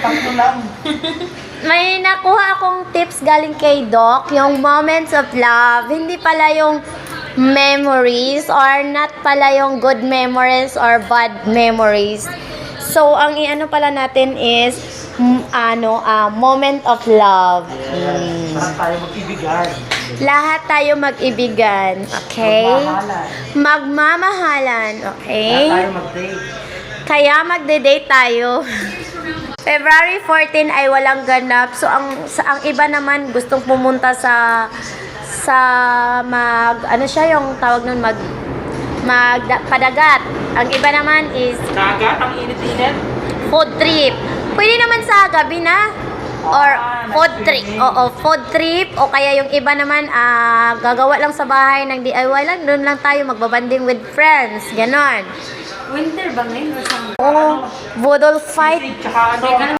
Sakto lang. May nakuha akong tips galing kay Doc, yung moments of love. Hindi pala yung memories or not pala yung good memories or bad memories. So, ang iano pala natin is moment of love. Lahat tayo mag-ibigan. Lahat tayo mag-ibigan, okay? Magmamahalan. Magmamahalan, okay? Lahat tayo mag-date. Kaya magde-date tayo. February 14 ay walang ganap. So ang iba naman gustong pumunta sa ano siya yung tawag nun padagat. Ang iba naman is Dagat, ang init-init. food trip. Pwede naman sa gabi na or food trip. Oo, food trip o kaya yung iba naman gagawa lang sa bahay ng DIY lang, doon lang tayo magbabanding with friends. Ganon. Winter ba ngayon or summer? Oo, budol fight. Tsaka ano,